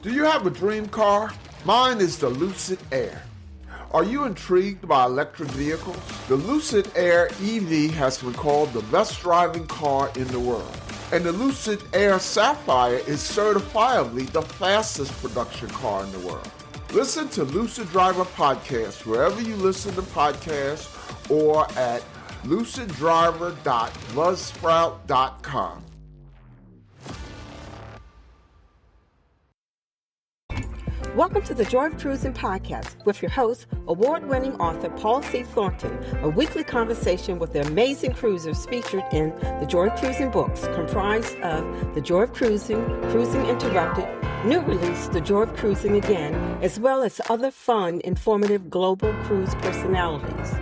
Do you have a dream car? Mine is the Lucid Air. Are you intrigued by electric vehicles? The Lucid Air EV has been called the best driving car in the world. And the Lucid Air Sapphire is certifiably the fastest production car in the world. Listen to Lucid Driver Podcast wherever you listen to podcasts or at luciddriver.buzzsprout.com. Welcome to the Joy of Cruising podcast with your host, award-winning author Paul C. Thornton, a weekly conversation with the amazing cruisers featured in the Joy of Cruising books, comprised of The Joy of Cruising, Cruising Interrupted, new release, The Joy of Cruising Again, as well as other fun, informative global cruise personalities.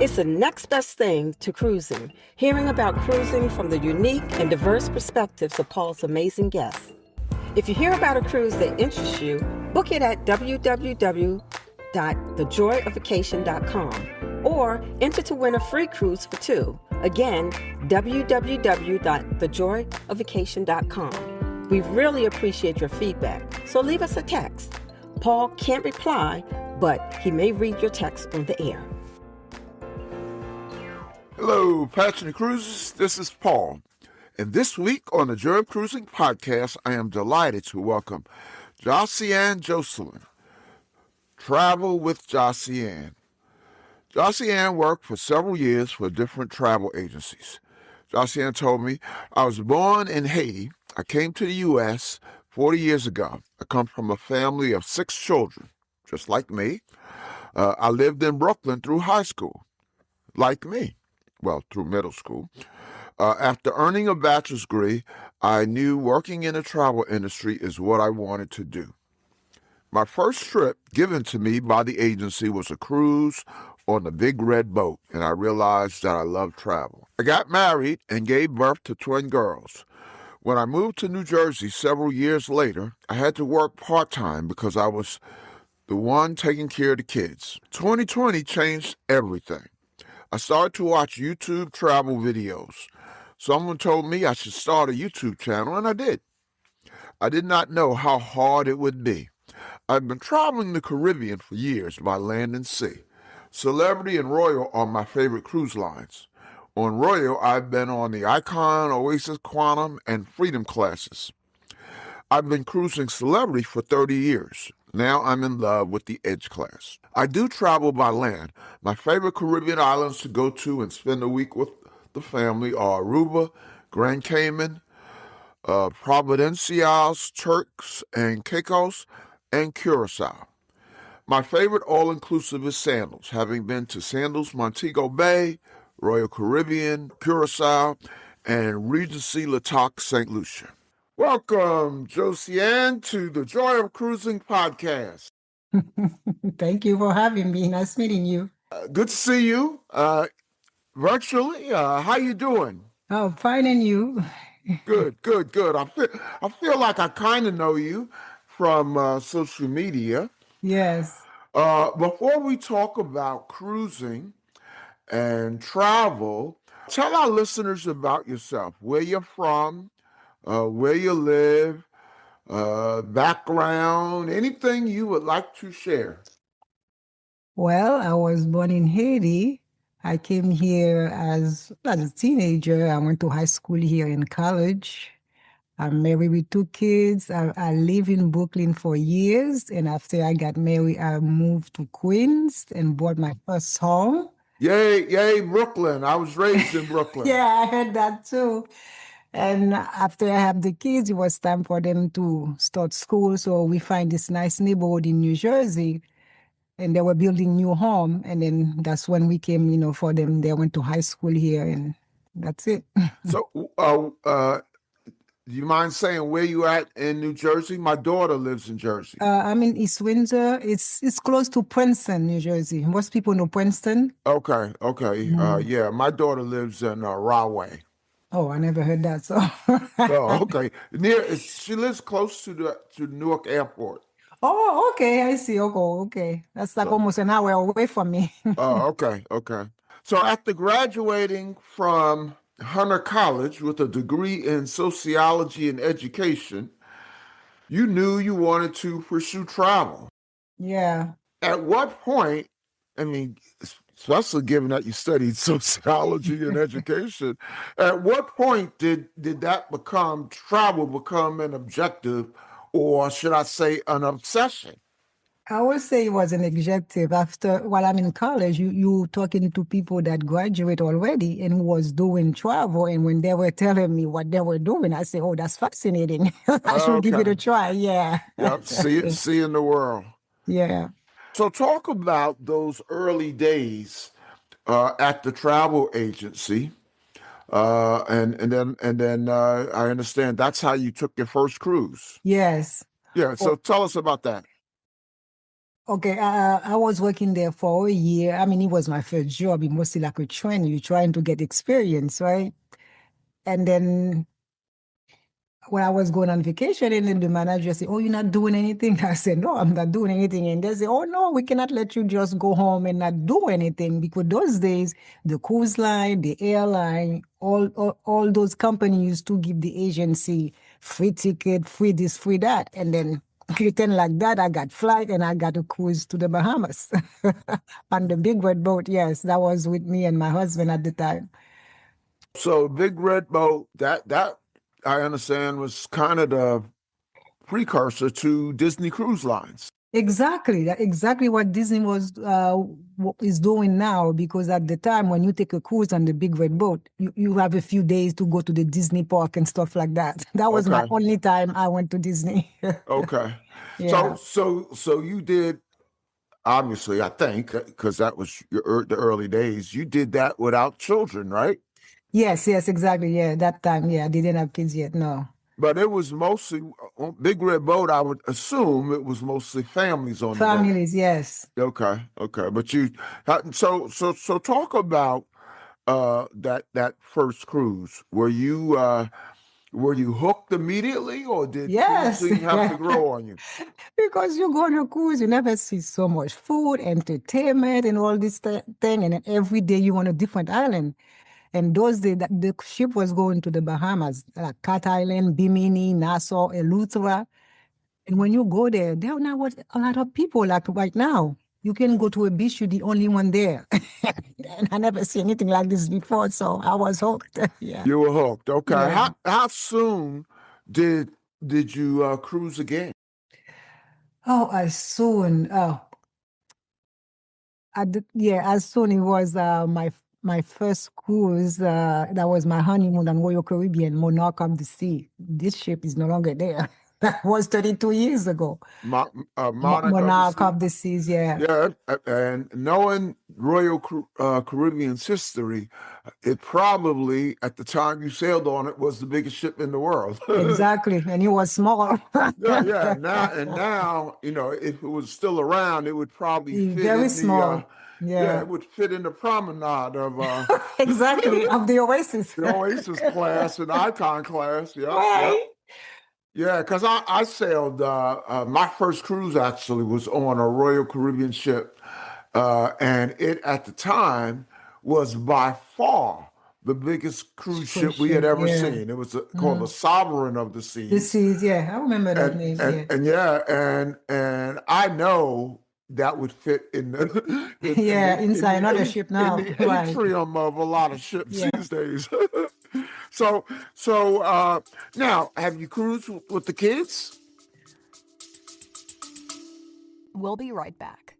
It's the next best thing to cruising, hearing about cruising from the unique and diverse perspectives of Paul's amazing guests. If you hear about a cruise that interests you, book it at www.thejoyofacation.com or enter to win a free cruise for two. Again, www.thejoyofacation.com. We really appreciate your feedback, so leave us a text. Paul can't reply, but he may read your text on the air. Hello, passionate cruisers. This is Paul. And this week on the Joy of Cruising podcast, I am delighted to welcome Josianne Jocelyn. Travel with Josianne. Josianne worked for several years for different travel agencies. Josianne told me, I was born in Haiti. I came to the U.S. 40 years ago. I come from a family of 6 children, just like me. I lived in Brooklyn through high school, like me. Well, through middle school. After earning a bachelor's degree, I knew working in the travel industry is what I wanted to do. My first trip given to me by the agency was a cruise on the Big Red Boat, and I realized that I loved travel. I got married and gave birth to twin girls. When I moved to New Jersey several years later, I had to work part-time because I was the one taking care of the kids. 2020 changed everything. I started to watch YouTube travel videos. Someone told me I should start a YouTube channel, and I did. I did not know how hard it would be. I've been traveling the Caribbean for years by land and sea. Celebrity and Royal are my favorite cruise lines. On Royal, I've been on the Icon, Oasis, Quantum, and Freedom classes. I've been cruising Celebrity for 30 years. Now I'm in love with the Edge class. I do travel by land. My favorite Caribbean islands to go to and spend a week with the family are Aruba, Grand Cayman, Providenciales, Turks and Caicos, and Curacao. My favorite all-inclusive is Sandals, having been to Sandals, Montego Bay, Royal Caribbean, Curacao, and Regency La Toc, St. Lucia. Welcome, Josianne, to the Joy of Cruising podcast. Thank you for having me. Nice meeting you. Good to see you virtually. How you doing? Oh, fine, and you? Good. I feel like I kind of know you from social media. Yes. Before we talk about cruising and travel, tell our listeners about yourself, where you're from, where you live, background, anything you would like to share. Well, I was born in Haiti. I came here as a teenager. I went to high school here and college. I'm married with 2 kids. I lived in Brooklyn for years. And after I got married, I moved to Queens and bought my first home. Yay, Brooklyn. I was raised in Brooklyn. Yeah, I heard that too. And after I have the kids, it was time for them to start school. So we find this nice neighborhood in New Jersey. And they were building new home. And then that's when we came, for them. They went to high school here, and that's it. So, do you mind saying where you at in New Jersey? My daughter lives in Jersey. I'm in East Windsor. It's close to Princeton, New Jersey. Most people know Princeton. Okay. Yeah, my daughter lives in Rahway. Oh, I never heard that. So. Oh, okay. She lives close to Newark Airport. Oh, okay. I see. Okay. That's like almost an hour away from me. Oh, okay. So after graduating from Hunter College with a degree in sociology and education, you knew you wanted to pursue travel. Yeah. At what point, I mean, especially given that you studied sociology and education, at what point did that become travel become an objective, or should I say an obsession? I would say it was an objective after while I'm in college, you talking to people that graduate already and who was doing travel. And when they were telling me what they were doing, I said, oh, that's fascinating. I should give it Okay. a try. Yeah. Yep. Seeing the world. Yeah. So talk about those early days at the travel agency. And then I understand that's how you took your first cruise. Yes. Yeah. So Oh, tell us about that. okay. I was working there for a year. I mean, it was my first job. It mostly like a training. You're trying to get experience, right? And then when I was going on vacation, and then the manager said, oh, you're not doing anything? I said, no, I'm not doing anything. And they said, oh, no, we cannot let you just go home and not do anything. Because those days, the cruise line, the airline, all those companies used to give the agency free ticket, free this, free that. And then pretend like that, I got flight and I got a cruise to the Bahamas on the big red boat. Yes, that was with me and my husband at the time. So Big Red Boat, that I understand was kind of the precursor to Disney Cruise Lines. Exactly. Exactly what Disney was is doing now. Because at the time when you take a cruise on the big red boat, you have a few days to go to the Disney park and stuff like that. That was my Okay. only time I went to Disney. Okay. So Yeah. so you did obviously, I think, because that was the early days. You did that without children, right? Yes, yes, exactly. Yeah, that time, yeah, I didn't have kids yet. No. But it was mostly on Big Red Boat. I would assume it was mostly families on the boat. Families, yes. Okay, okay. But you, so talk about that first cruise. Were you hooked immediately, or did Yes. cruising have to grow on you? Because you go on a cruise, you never see so much food, entertainment, and all this thing. And then every day you on a different island. And those days, the ship was going to the Bahamas, like Cat Island, Bimini, Nassau, Eleuthera. And when you go there, there are not a lot of people like right now. You can go to a beach, you're the only one there. And I never see anything like this before, so I was hooked. Yeah. You were hooked. Okay. Yeah. How soon did did you cruise again? Oh, as soon. Oh, yeah, as soon it was my first cruise. That was my honeymoon on Royal Caribbean, Monarch of the Sea. This ship is no longer there. That was 32 years ago. Monarch of the Monarch Sea. of the Seas, yeah. Yeah, and knowing Royal Caribbean's history, it probably at the time you sailed on it was the biggest ship in the world. Exactly. And it was small. Yeah, yeah. Now, if it was still around, it would probably fit Very in the small. yeah, Yeah. it would fit in the promenade of Exactly. Of the Oasis. the Oasis class and Icon class. Yep, yep. Right. Yeah, because I sailed, my first cruise actually was on a Royal Caribbean ship. And it at the time was by far the biggest cruise Cruise ship we had ship, ever yeah. seen. It was called the Mm. Sovereign of the The Seas. Seas, yeah. I remember that And name, and yeah. and yeah, and I know that would fit in the Yeah, inside another ship in now. the Right. atrium of a lot of ships Yeah. these days. So now have you cruised with the kids? We'll be right back.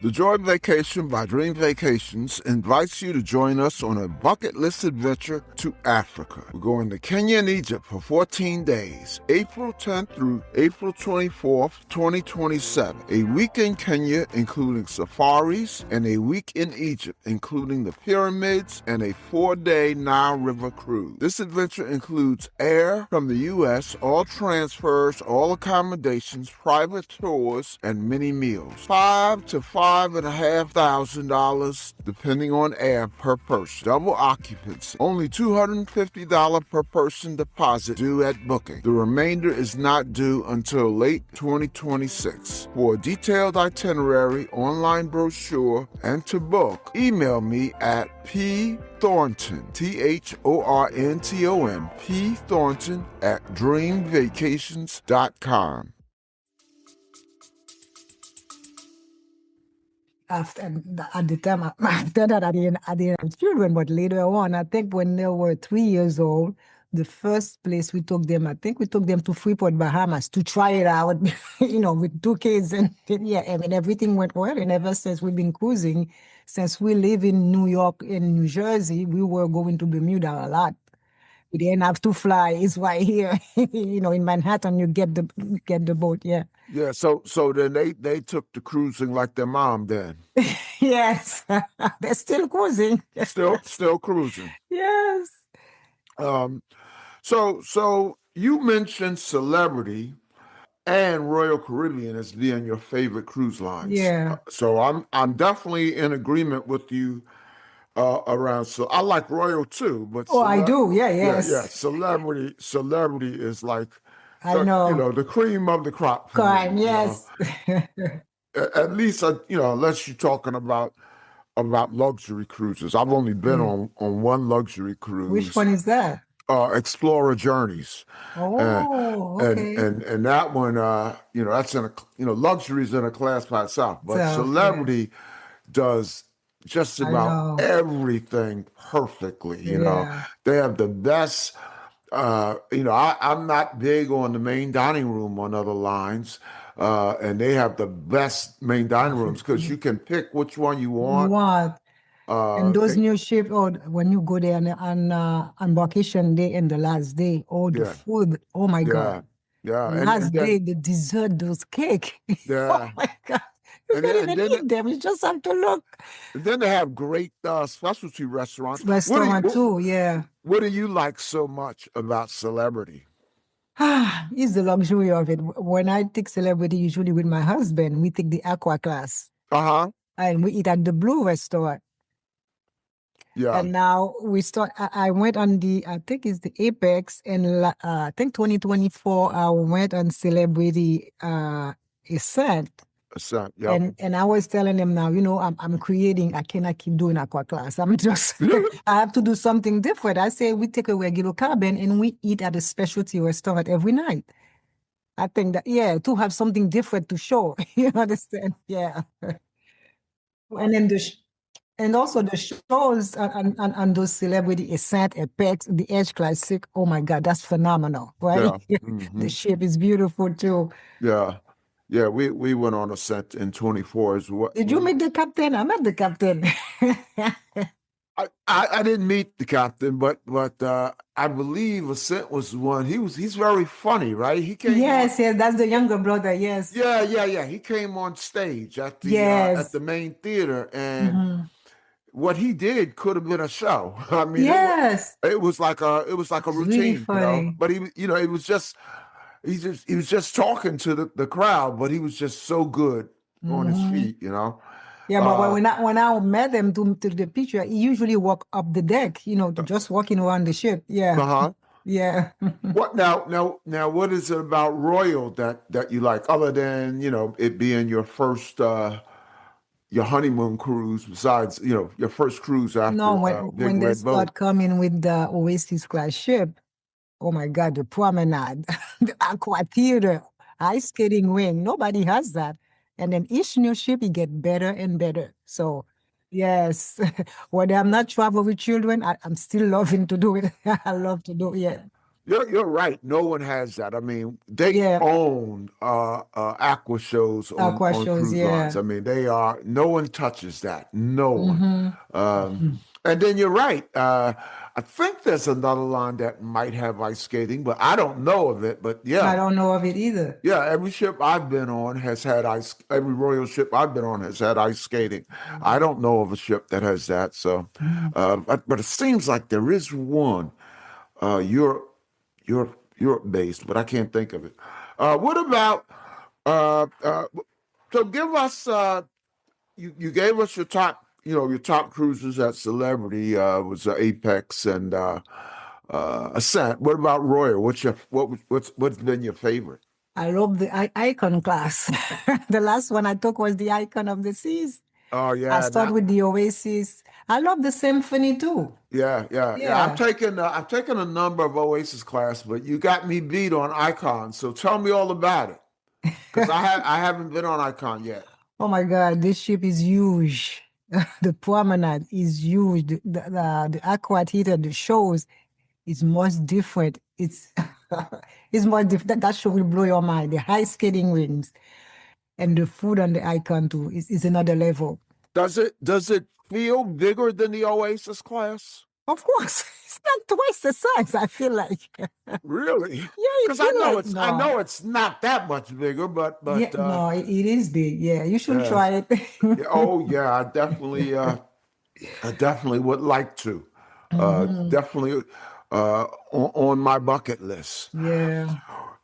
The Joy of Vacation by Dream Vacations invites you to join us on a bucket list adventure to Africa. We're going to Kenya and Egypt for 14 days, April 10th through April 24th, 2027. A week in Kenya, including safaris, and a week in Egypt, including the pyramids and a 4-day Nile River cruise. This adventure includes air from the U.S., all transfers, all accommodations, private tours, and many meals. 5 to 5 $5,500, depending on air, per person. Double occupancy. Only $250 per person deposit due at booking. The remainder is not due until late 2026. For a detailed itinerary, online brochure, and to book, email me at pthornton, Thornton, pthornton at dreamvacations.com. At the time, after that, I didn't have children, but later on, I think when they were 3 years old, the first place we took them, I think we took them to Freeport, Bahamas to try it out, with 2 kids. And yeah, I mean, everything went well. And ever since we've been cruising, since we live in New York and New Jersey, we were going to Bermuda a lot. We didn't have to fly. It's right here, in Manhattan, you get the boat. Yeah. Yeah, so then they took to cruising like their mom then. Yes. They're still cruising. Still cruising. Yes. Um, so you mentioned Celebrity and Royal Caribbean as being your favorite cruise lines. Yeah. So I'm definitely in agreement with you around. So I like Royal too, but Oh, I do. Yeah, yeah, yes. Celebrity is like I know. the cream of the crop for me. Crime, yes. At least unless you're talking about luxury cruises. I've only been on one luxury cruise. Which one is that? Explorer Journeys. Oh, okay. And that one, that's in luxury's in a class by itself. But So, Celebrity does just I about know. everything perfectly. Yeah. They have the best. I'm not big on the main dining room on other lines, and they have the best main dining rooms because you can pick which one you You want. want. And those They- new ships, when you go there on vacation day and the last day, the Yeah. food, oh my God. Yeah, The and last then day, the dessert, those cake. Oh yeah, my God. You and can't then, and even then eat them. You just have to look. then they have great specialty restaurants. Restaurant too, yeah. What do you like so much about Celebrity? It's the luxury of it. When I take Celebrity, usually with my husband, we take the aqua class Uh-huh. and we eat at the Blue Restaurant. Yeah, And now I went on I think it's the Apex, and I think 2024, I went on Celebrity Ascent. yep. And I was telling them now, I'm creating, I cannot keep doing aqua class. I'm just, I have to do something different. I say we take a regular cabin and we eat at a specialty restaurant every night. I think that, yeah, to have something different to show. You understand? Yeah. And then and also the shows on those Celebrity Ascent, Apex, the Edge Classic. Oh my God, that's phenomenal, right? Yeah. The ship is beautiful too. Yeah. Yeah, we went on Ascent in 24 as well. Did you meet the captain? I met the captain. I didn't meet the captain, but I believe Ascent was the one. He's very funny, right? He came Yes, that's the younger brother. Yes. Yeah. He came on stage at Yes. the main theater, and Mhm. what he did could have been a show. I mean, Yes. it was like a Really routine, funny. But it was just he was just talking to the crowd, but he was just so good on his feet, Yeah, but when I met him to the picture, he usually walk up the deck, to just walking around the ship. Yeah. Uh-huh. Yeah. What now? What is it about Royal that you like, other than it being your first your honeymoon cruise? Besides your first cruise No, after Big when they Red Boat. start coming with the Oasis class ship, oh my God, the promenade, the aqua theater, ice skating ring, nobody has that. And then each new ship, it get better and better. So yes, when I'm not travel with children, I'm still loving to do it. I love to do it. Yeah. You're right. No one has that. I mean, they Yeah. own aqua shows Aqua on shows, cruise lines. yeah. I mean, no one touches that. No one. Mm-hmm. And then you're right. I think there's another line that might have ice skating, but I don't know of it. But I yeah, don't know of it either. yeah. Every ship I've been on has had ice. Every Royal ship I've been on has had ice skating. I don't know of a ship that has that. So, but it seems like there is one. Europe based, but I can't think of it. What about so give us you gave us your top, your top cruises at Celebrity was Apex and Ascent. What about Royal? What's been your favorite? I love the Icon class. The last one I took was the Icon of the Seas. Oh I yeah, start now with the Oasis. I love the Symphony too. yeah. Yeah. I've taken a number of Oasis class, but you got me beat on Icon. So tell me all about it, because I haven't been on Icon yet. Oh my God, this ship is huge. The promenade is huge. The aqua theater, the shows is much different. It's it's much different. That show will blow your mind. The high skating rings and the food on the Icon too is another level. Does it feel bigger than the Oasis class? Of course, it's not twice the size, I feel like. Really? Yeah, you Because I feel know like it's I know no. it's not that much bigger, but Yeah, no, it is big. Yeah, you should yes. try it. Yeah, oh yeah, I definitely would like to. Mhm. Definitely on my bucket list. Yeah.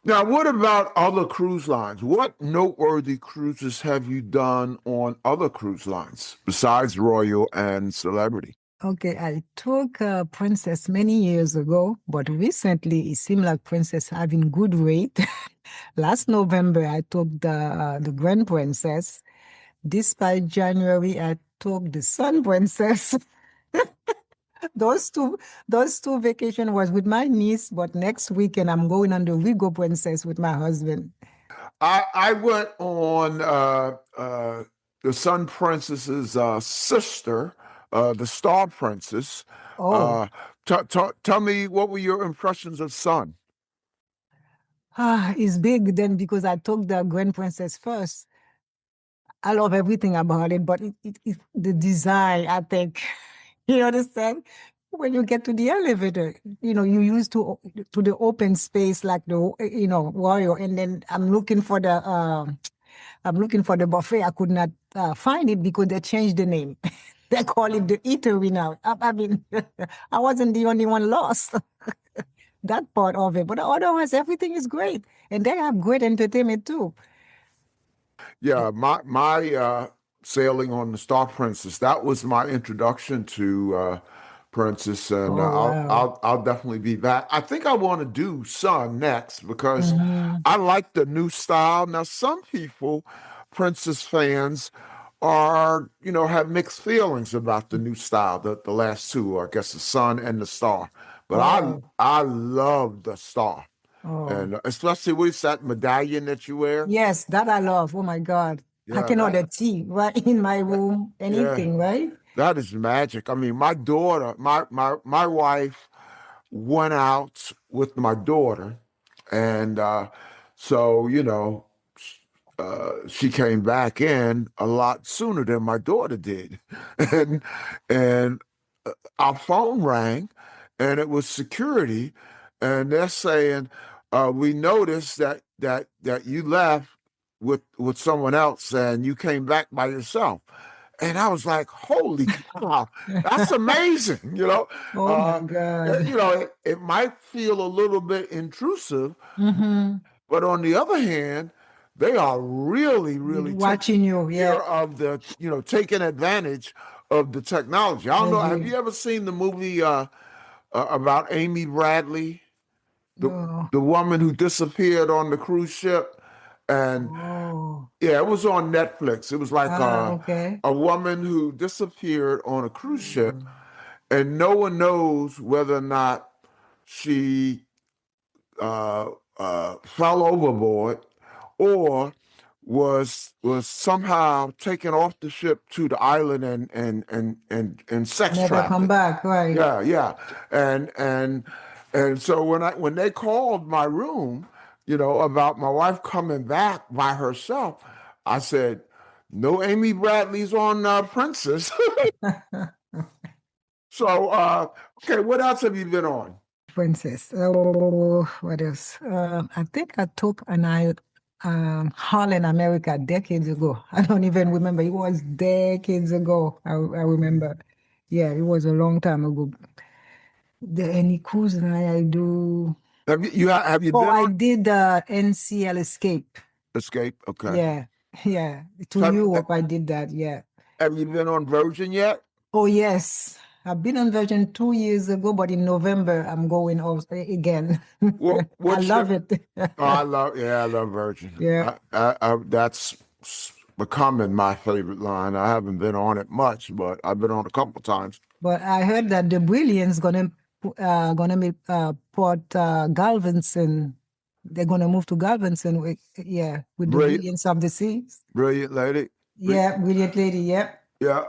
Now, what about other cruise lines? What noteworthy cruises have you done on other cruise lines besides Royal and Celebrity? Okay, I took Princess many years ago, but recently it seemed like Princess having good rate. Last November, I took the Grand Princess. This past January, I took the Sun Princess. Those two, those two vacation was with my niece, but next weekend I'm going on the Rigo Princess with my husband. I went on the Sun Princess's sister, the Star Princess. Oh, Uh, tell me, what were your impressions of Sun? it's big then because I took the Grand Princess first. I love everything about it, but the design, I think, you understand? When you get to the elevator, you used to the open space like the warrior, and then I'm looking for the buffet. I could not find it because they changed the name. They call it the eatery now. I mean, I wasn't the only one lost that part of it, but otherwise everything is great, and they have great entertainment too. Yeah, my sailing on the Star Princess, that was my introduction to Princess, and Oh wow. I'll definitely be back. I think I want to do Sun next because Hmm. I like the new style. Now, some people, Princess fans, are have mixed feelings about the new style, the last two, I guess the Sun and the Star. But I Oh, I love the Star, oh. and especially with that medallion that you wear. Yes, that I love. Oh my God. I Yeah, can order tea right in my room, yeah. anything, right? That is magic. I mean, my daughter, my wife went out with my daughter, and so she came back in a lot sooner than my daughter did, and and our phone rang, and it was security, and they're saying, "We noticed that you left with someone else, and you came back by yourself." And I was like, "Holy cow, that's amazing!" Oh my uh, God. it might feel a little bit intrusive, Mm-hmm. but on the other hand, they are really, really taking Watching you, yeah. care of taking advantage of the technology. I I don't know. Have agree. you ever seen the movie about Amy Bradley, the Oh, the woman who disappeared on the cruise ship? And oh. yeah, it was on Netflix. It was like Ah, okay. a woman who disappeared on a cruise ship, and no one knows whether or not she uh, fell overboard or was somehow taken off the ship to the island and sex Never come trafficked. back, right? Yeah, yeah, and and so when they called my room, about my wife coming back by herself, I said, "No, Amy Bradley's on Princess." So, okay, what else have you been on? Princess. Oh, what else? I think I took an island, Holland, America, decades ago. I don't even remember. It was decades ago. I remember. Yeah, it was a long time ago. Any cruise line I do. Have you Oh, been I on did the NCL Escape. Escape? Okay. Yeah, yeah. To So Europe, I did that. Yeah. Have you been on Virgin yet? Oh, yes. I've been on Virgin 2 years ago, but in November I'm going again. What I what's love your it. Oh, I love Virgin. Yeah. That's becoming my favorite line. I haven't been on it much, but I've been on a couple times. But I heard that the Brilliant's gonna make Port Galveston. They're gonna move to Galveston with the Brilliant, Brilliance of the Seas. brilliant lady. Yeah, Brilliant Lady, yeah. Yeah,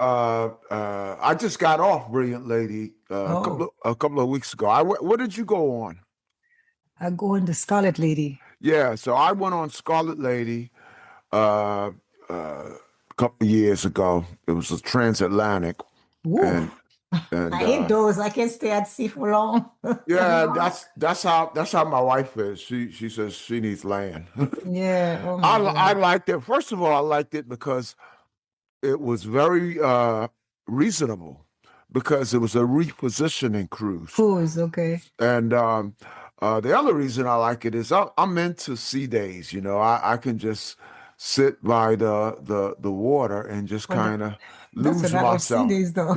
I just got off Brilliant Lady Oh, a couple of weeks ago. What did you go on? I go in the Scarlet Lady. Yeah, so I went on Scarlet Lady uh, a couple of years ago. It was a transatlantic, Woo. and and I hate those. I can't stay at sea for long. yeah, Long. that's how my wife is. She says she needs land. Yeah, oh my I God. liked it. First of all, I liked it because it was very reasonable because it was a repositioning cruise. Cruise, okay. And the other reason I like it is I'm into sea days. You know, I can just sit by the water and just But kind of that's a lose lot of sea myself. days though.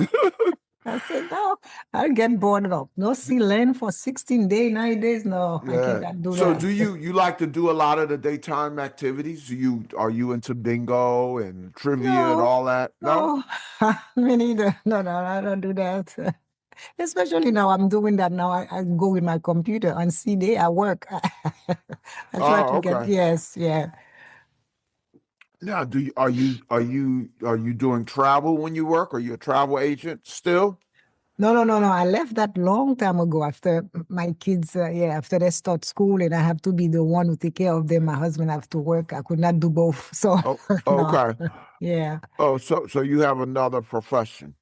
I said, no, I'll get bored up. No sea land for 16 days, 9 days. No, I Yeah. cannot do So that. do you like to do a lot of the daytime activities? Are you into bingo and trivia and No, all that? No? no, me neither. No, no, I don't do that. Especially now, I'm doing that now. I go with my computer on C day. I work. I try Oh, to get, okay. yes, yeah. Now, are you doing travel when you work? Are you a travel agent still? No, no, no, no. I left that long time ago after my kids, after they start school and I have to be the one who take care of them. My husband have to work. I could not do both. So, Oh, no, okay. yeah. Oh, so you have another profession.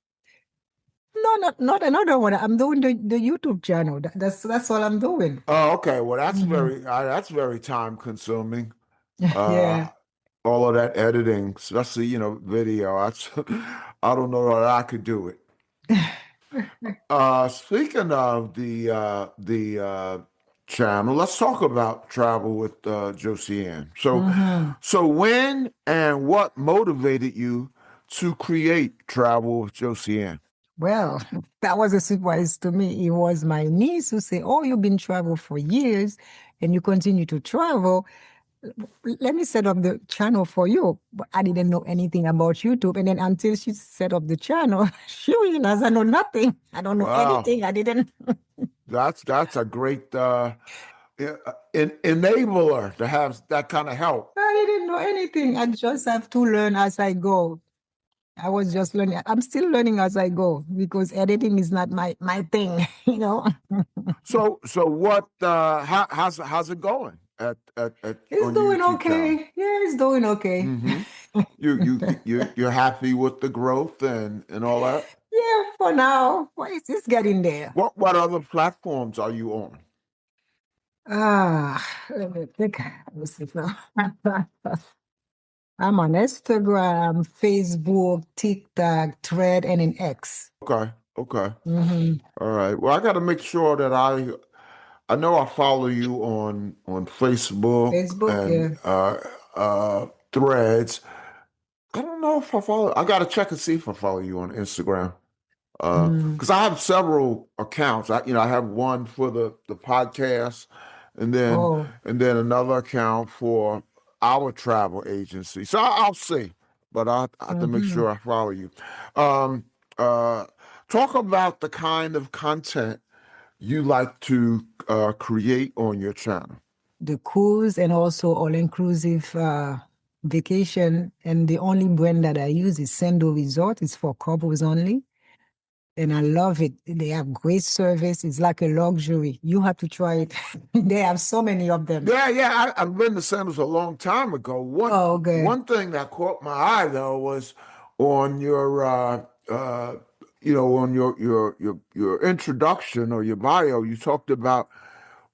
No, not another one. I'm doing the YouTube channel. That's all I'm doing. Oh, okay. Well, Mhm. that's very time consuming. Uh, Yeah. all of that editing, especially, video. I don't know that I could do it. Speaking of the channel, let's talk about travel with Josianne. Hmm. So when and what motivated you to create Travel with Josianne? Well, that was a surprise to me. It was my niece who said, "Oh, you've been travel for years and you continue to travel. Let me set up the channel for you." But I didn't know anything about YouTube. And then until she set up the channel, she realized I know nothing. I don't know Wow, anything. I didn't. that's a great enabler to have that kind of help. I didn't know anything. I just have to learn as I go. I was just learning. I'm still learning as I go because editing is not my thing, you know. So what how's it going at It's on your doing YouTube channel? okay. Yeah, it's doing okay. Mm-hmm. You're happy with the growth and all that? Yeah, for now. Well, it's getting there. What other platforms are you on? Let me think. Let me see now. I'm on Instagram, Facebook, TikTok, Thread, and in X. Okay, okay. Hmm. All right. Well, I got to make sure that I know I follow you on Facebook Facebook, and yeah. Threads. I don't know if I follow. I got to check and see if I follow you on Instagram. Mm. Because I have several accounts. I have one for the podcast, and then Oh. another account for our travel agency. So I'll see, but I have to make Hmm. sure I follow you. Um, uh, Talk about the kind of content you like to create on your channel. The cruise and also all-inclusive vacation. And the only brand that I use is Sendo Resort. It's for couples only. And I love it. They have great service. It's like a luxury. You have to try it. They have so many of them. Yeah. I've been to Sandals a long time ago. Oh, okay. One thing that caught my eye though was on your on your introduction or your bio. You talked about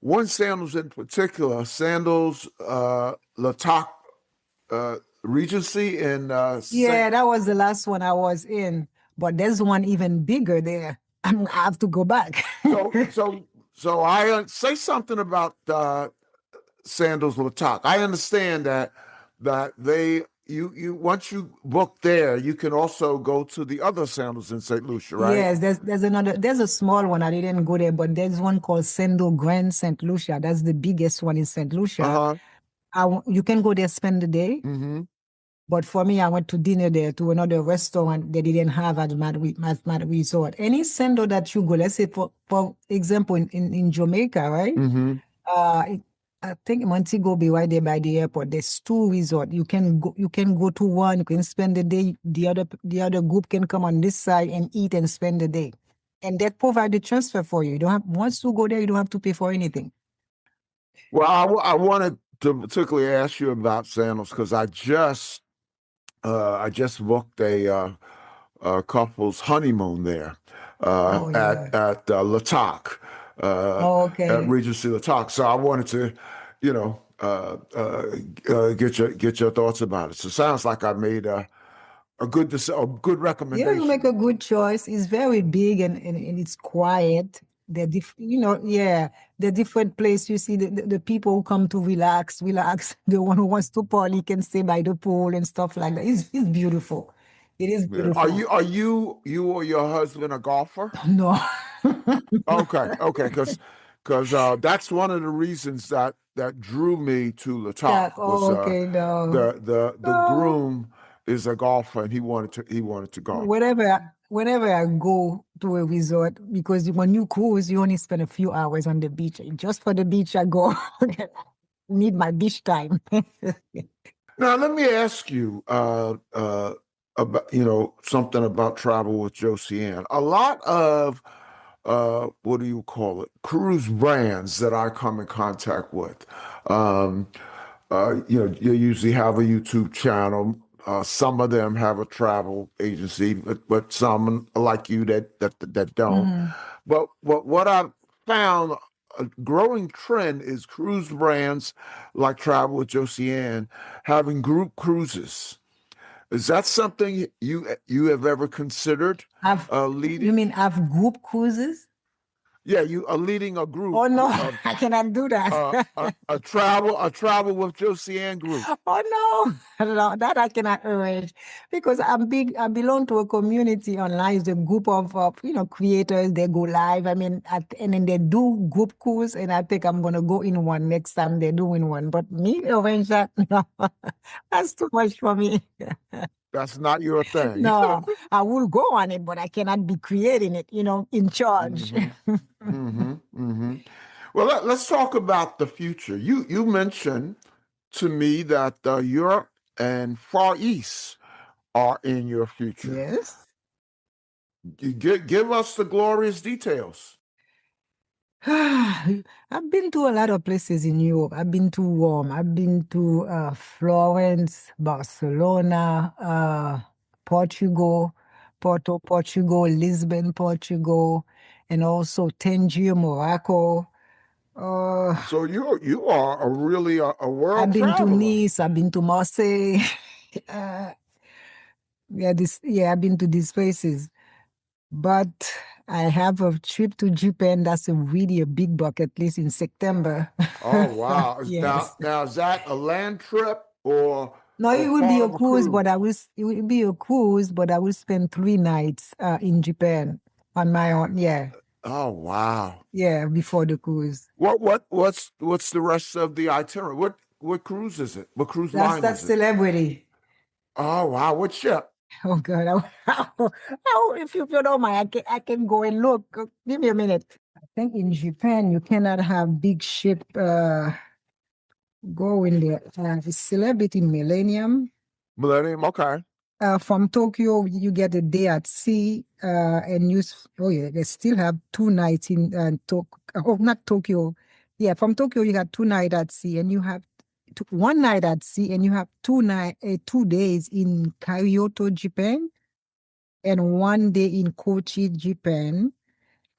one sandals in particular, sandals Latak Regency in Saint. Yeah, that was the last one I was in. But there's one even bigger there. I have to go back. So so so I say something about Sandals Latak. I understand that you once you book there, you can also go to the other sandals in St. Lucia, right? Yes, there's a small one. I didn't go there, but there's one called Sendo Grand St. Lucia. That's the biggest one in St. Lucia. Uh-huh. You can go there, spend the day. Mm-hmm. But for me, I went to dinner there to another restaurant they didn't have at Mad Resort. Any sendo that you go, let's say for example in Jamaica, right? Mm-hmm. I think Montego Bay right there by the airport. There's two resorts. You can go to one, you can spend the day. The other group can come on this side and eat and spend the day. And that provide the transfer for you. You don't have once you go there, you don't have to pay for anything. Well, I wanted to particularly ask you about sandals because I just booked a couple's honeymoon there Oh yeah. at Latak, Oh, at okay. Regency Latak. So I wanted to, get your thoughts about it. So it sounds like I made a good Yeah, you make recommendation. a good choice. It's very big and it's quiet. Yeah, the different place you see the people who come to relax. The one who wants to party can stay by the pool and stuff like that. It's beautiful. It is Yeah. Are beautiful. you or your husband a golfer? No. Okay, because that's one of the reasons that drew me to Yeah, Latak was oh, okay, no. the No. groom is a golfer and he wanted to golf. Whenever I go to a resort, because when you cruise, you only spend a few hours on the beach. Just for the beach, I go. Need my beach time. Now let me ask you about something about travel with Josianne. A lot of what do you call it? Cruise brands that I come in contact with. Um, you usually have a YouTube channel. Some of them have a travel agency, but some like you that don't. Mhm. But what I've found a growing trend is cruise brands like Travel with Josianne having group cruises. Is that something you have ever considered You leading? mean have group cruises? Yeah, you are leading a group Oh no, of I cannot do that. a travel with Josianne group. Oh no, no, that I cannot arrange because I'm big. I belong to a community online. It's a group of creators. They go live. I mean, and then they do group cruise, and I think I'm gonna go in one next time they're doing one. But me arrange that? No, that's too much for me. That's not your thing. No, I will go on it, but I cannot be creating it. In charge. hmm hmm Well, let's talk about the future. You mentioned to me that Europe and Far East are in your future. Yes. You give us the glorious details. I've been to a lot of places in Europe. I've been to Rome. I've been to Florence, Barcelona, Portugal, Portugal, Lisbon, Portugal, and also Tangier, Morocco. Uh, So you are a world I've been to traveler. Nice. I've been to Marseille. I've been to these places. But I have a trip to Japan. That's really a big bucket list in September. Oh wow! Now Yes. now is that a land trip No, or it will be part a of a cruise, but cruise? it will be a cruise, but I will spend 3 nights in Japan on my own. Yeah. Oh wow! Yeah, before the cruise. What's the rest of the itinerary? What cruise is it? What cruise line That's is it? celebrity. Oh wow! What ship? Oh God. If you don't mind, I can go and look. Give me a minute. I think in Japan you cannot have big ship go in there. The Celebrity Millennium. Millennium. Okay. From Tokyo, you get a day at sea, and oh yeah, they still have 2 nights in Tokyo. Oh, not Tokyo. Yeah, from Tokyo you got 2 nights at sea, and you have 1 night at sea, and you have 2 days in Kyoto, Japan, and 1 day in Kochi, Japan,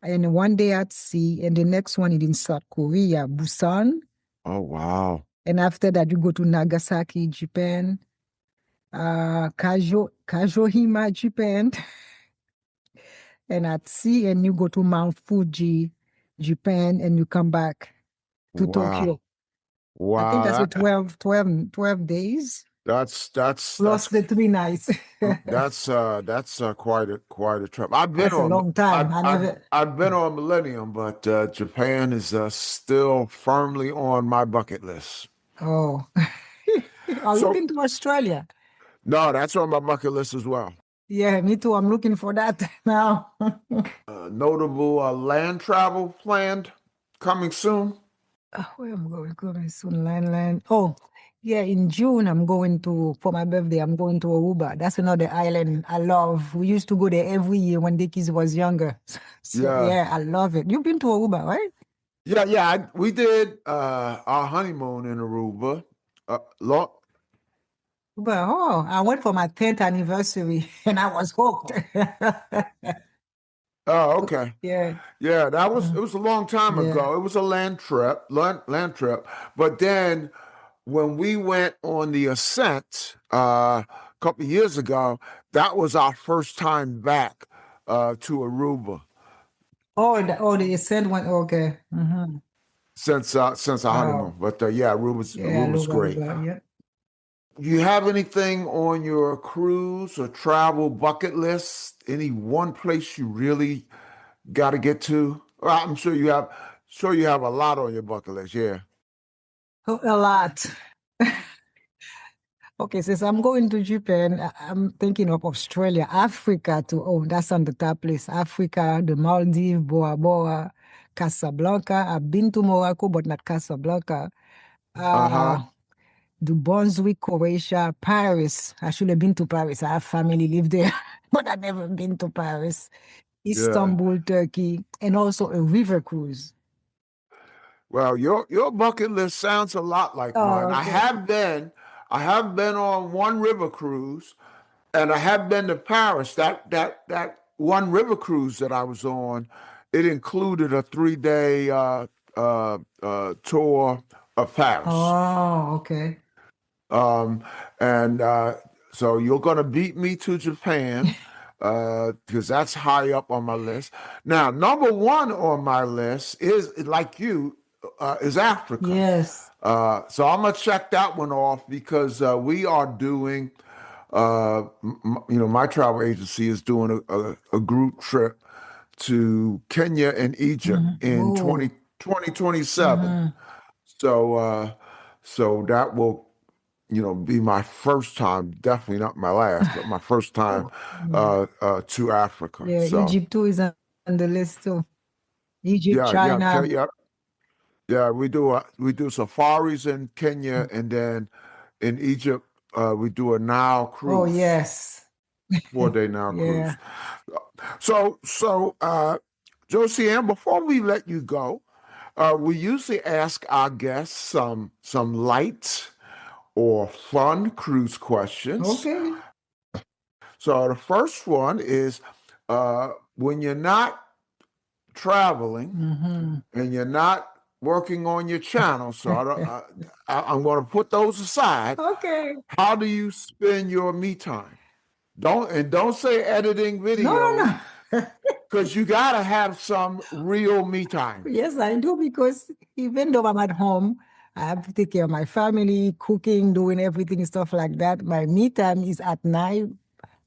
and 1 day at sea, and the next one is in South Korea, Busan, Oh wow! and after that you go to Nagasaki, Japan, Kagoshima, Japan, and at sea, and you go to Mount Fuji, Japan, and you come back to Wow! Tokyo. I think Wow! that's a 12 days. plus the 3 nights. that's quite a trip. I've been That's a on long time. I never. I've been on Millennium, but Japan is still firmly on my bucket list. Oh, oh, you've So been to Australia? no, that's on my bucket list as well. Yeah, me too. I'm looking for that now. Notable land travel planned coming soon. Where I'm going soon, land. Oh, yeah, in June I'm going to for my birthday. I'm going to Aruba. That's another island I love. We used to go there every year when the kids was younger. So Yeah, yeah, I love it. You've been to Aruba, right? yeah. We did our honeymoon in Aruba. Long, But oh, I went for my 10th anniversary and I was hooked. oh, okay. Yeah. Yeah, it Mm, was a long time yeah. ago. It was a land trip. But then when we went on the ascent a couple of years ago, that was our first time back to Aruba The ascent one. Okay. since our honeymoon. Wow. But yeah, Yeah, I Aruba's love great. Aruba. Yeah. You have anything on your cruise or travel bucket list? Any one place you really got to get to? Well, I'm sure you have. Sure, you have a lot on your bucket list. Yeah. Oh, a lot. Okay, since I'm going to Japan, I'm thinking of Australia, Africa too. Oh, that's on the top list. Africa, the Maldives, Bora Bora, Casablanca. I've been to Morocco, but not Casablanca. Uh, Uh-huh. the Brunswick, Croatia, Paris. I should have been to Paris. I have family live there, but I've never been to Paris. Yeah. Istanbul, Turkey, and also a river cruise. Well, your bucket list sounds a lot like Oh, mine. okay. I have been on one river cruise, and I have been to Paris. That one river cruise that I was on, it included a 3 day tour of Paris. Oh, okay. Um, and so you're going to beat me to Japan because that's high up on my list. Now, number one on my list is like you is Africa. Yes. So I'm gonna check that one off because we are doing, my travel agency is doing a group trip to Kenya and Egypt in Oh. 2027. Mm-hmm. So, so that will be my first time, definitely not my last, but my first time Oh, yeah. to Africa. Yeah, So Egypt too is on the list too. Egypt, yeah, China. yeah. We do safaris in Kenya, and then in Egypt we do a Nile Oh, cruise, yes. 4 day Nile cruise. Yeah. So, Josianne, before we let you go, we usually ask our guests some light or fun cruise questions. Okay. So the first one is when you're not traveling Mm-hmm. and you're not working on your channel, so I'm going to put those aside. Okay. How do you spend your me time? Don't say editing No, videos no, no. because you got to have some real me time. Yes, I do because even though I'm at home, I have to take care of my family, cooking, doing everything, stuff like that. My me time is at night.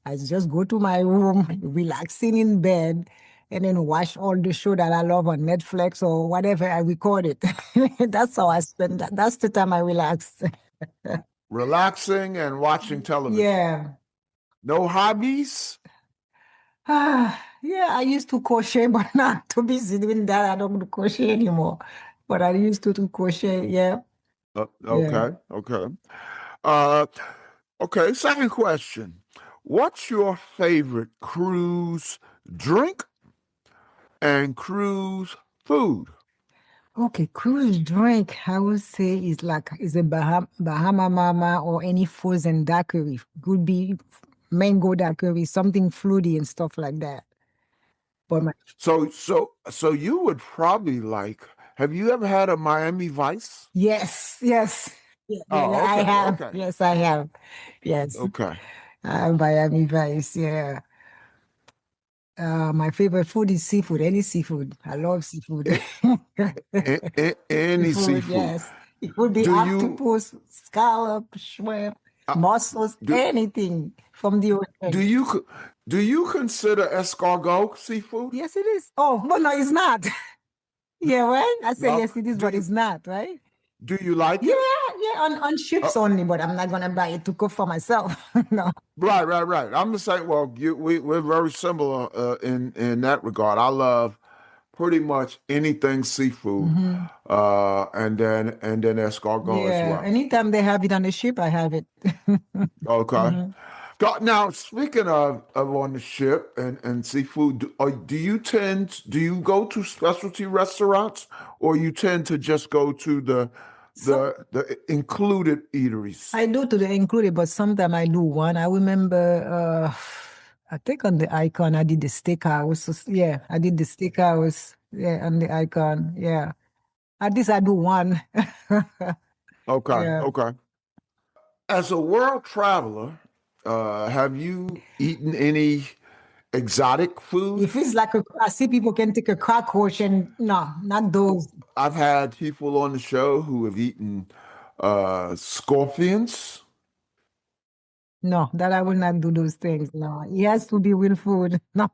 I just go to my room, relaxing in bed, and then watch all the show that I love on Netflix or whatever. I record it. That's how I spend that. That's the time I relax. Relaxing and watching television. Yeah. No hobbies? Yeah, I used to crochet, but not too busy doing that. I don't do crochet anymore. But I used to crochet. Yeah. Yeah. Okay. Uh, okay, second question. What's your favorite cruise drink and cruise food? Okay, cruise drink, I would say is a Bahama Mama or any frozen daiquiri. Could be mango daiquiri, something fruity and stuff like that. But So you would probably like, have you ever had a Miami Vice? yes. Yeah, Oh, I okay, have. okay, Yes, I have. Yes. okay. Miami Vice, yeah. My favorite food is seafood, any seafood. I love seafood. A- any Seafood, seafood. yes. It could be Do you octopus, scallop, shrimp. mussels, do anything from the do ocean. you do you consider escargot seafood? Yes, it is. Oh, but no, it's not. Yeah, right? I say No. yes, it is, Do but you it's not, right? do you like Yeah, it? yeah, on Uh, ships only, but I'm not gonna buy it to cook for myself. No. right. I'm just saying. Well, we're very similar in that regard. I love pretty much anything seafood, Hmm. and then escargot as Yeah, well. anytime they have it on the ship, I have it. Okay. Hmm. Now, speaking of on the ship and seafood, do you go to specialty restaurants or you tend to just go to So the included eateries? I do to the included, but sometimes I do one. I remember, I think on the icon I did the steakhouse. So, yeah, I did the steakhouse. Yeah, on the icon. Yeah, at least I do one. Okay, Yeah. okay. As a world traveler, have you eaten any exotic food? If it's like I see people can take a cockroach and no, not those. I've had people on the show who have eaten scorpions. No, that I will not do those things. No, it has to be real food. No,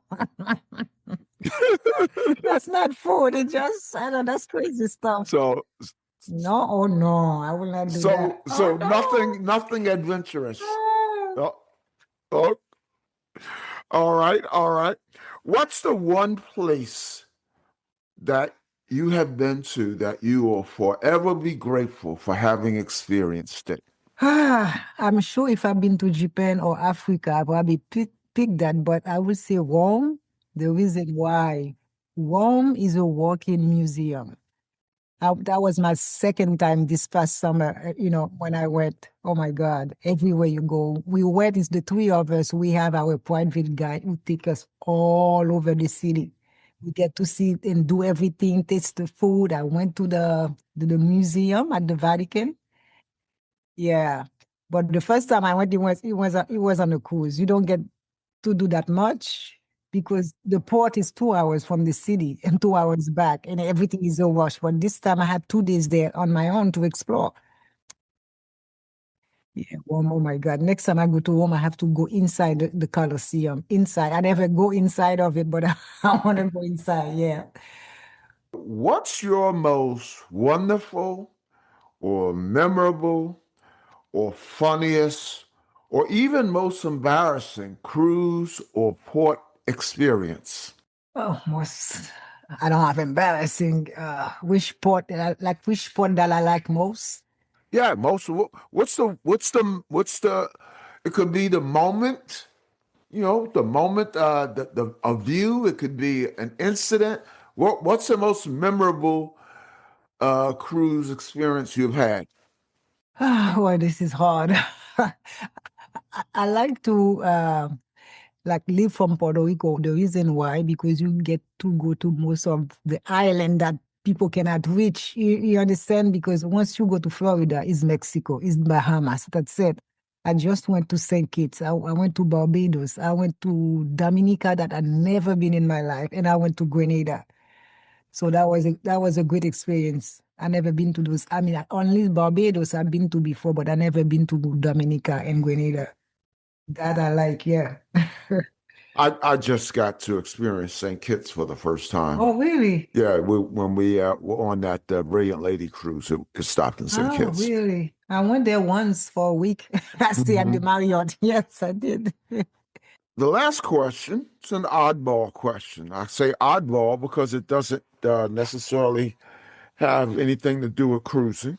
that's not food. It just, I don't know, that's crazy stuff. So No, oh no, I will not do so that. so Oh nothing adventurous. no. Oh, oh, all right. What's the one place that you have been to that you will forever be grateful for having experienced it? I'm sure if I've been to Japan or Africa, I probably pick that, but I would say Rome. The reason why Rome is a walking museum. That was my second time this past summer, when I went. Oh my God, everywhere you go. We went, it's the three of us. We have our private guide who take us all over the city. We get to see and do everything, taste the food. I went to the museum at the Vatican. Yeah. But the first time I went, it was on a cruise. You don't get to do that much because the port is 2 hours from the city and 2 hours back, and everything is a rush. But this time I had 2 days there on my own to explore. Yeah, Rome, oh my God. Next time I go to Rome, I have to go inside the Colosseum. Inside. I never go inside of it, but I want to go inside. Yeah. What's your most wonderful or memorable or funniest or even most embarrassing cruise or port experience? Oh, most. I don't have embarrassing. Which port that I like most? Yeah, what's the it could be the moment, the moment, the a view, it could be an incident. What's the most memorable cruise experience you've had? Well, this is hard. I like to like live from Puerto Rico. The reason why, because you get to go to most of the island that people cannot reach. You understand? Because once you go to Florida, it's Mexico, it's Bahamas. That's it. I just went to St. Kitts. I went to Barbados. I went to Dominica that I'd never been in my life, and I went to Grenada. So that was a great experience. I never been to those. I mean, only Barbados I've been to before, but I never been to Dominica and Grenada. That I like, yeah. I just got to experience St. Kitts for the first time. Oh, really? Yeah, when we were on that Brilliant Lady cruise, it stopped in St. Oh, Kitts. really? I went there once for a week. I stayed at the Mhm. Marriott. Yes, I did. The last question is an oddball question. I say oddball because it doesn't necessarily have anything to do with cruising. Mm.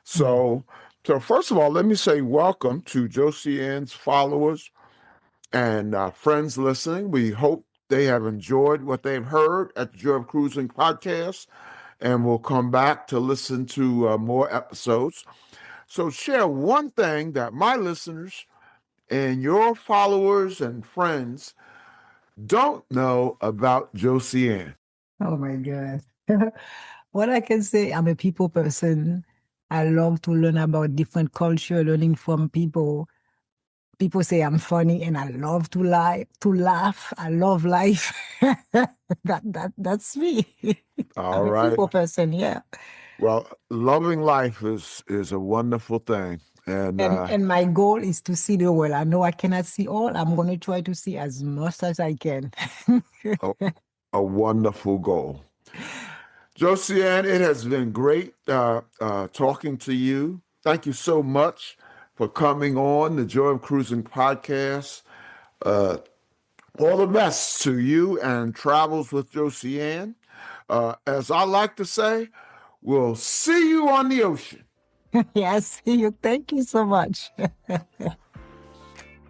So, so first of all, let me say welcome to Josianne's followers and friends listening. We hope they have enjoyed what they've heard at the Joy of Cruising podcast and will come back to listen to more episodes. So, share one thing that my listeners and your followers and friends don't know about Josianne. Oh my God. What I can say, I'm a people person. I love to learn about different culture, learning from people. People say I'm funny and I love to lie, to laugh. I love life. That's me. All I'm a right. people person, yeah. Well, loving life is a wonderful thing. And And my goal is to see the world. I know I cannot see all. I'm going to try to see as much as I can. a wonderful goal. Josianne, it has been great talking to you. Thank you so much for coming on the Joy of Cruising podcast. All the best to you and Travels with Josianne. As I like to say, we'll see you on the ocean. Yes, see you. Thank you so much.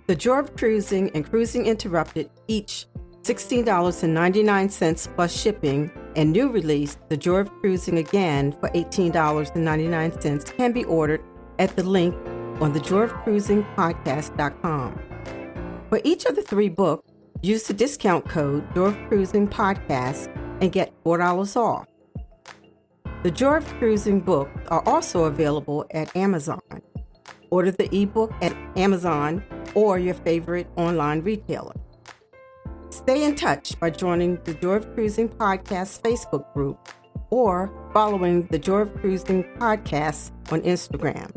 The Joy of Cruising and Cruising Interrupted, each $16.99 plus shipping, and new release, The Joy of Cruising Again for $18.99, can be ordered at the link on thejoyofcruisingpodcast.com. For each of the 3 books, use the discount code Joy of Cruising Podcast and get $4 off. The Joy of Cruising books are also available at Amazon. Order the ebook at Amazon or your favorite online retailer. Stay in touch by joining the Joy of Cruising Podcast Facebook group or following the Joy of Cruising Podcast on Instagram.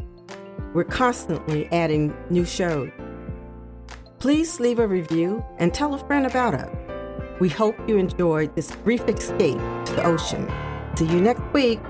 We're constantly adding new shows. Please leave a review and tell a friend about us. We hope you enjoyed this brief escape to the ocean. See you next week.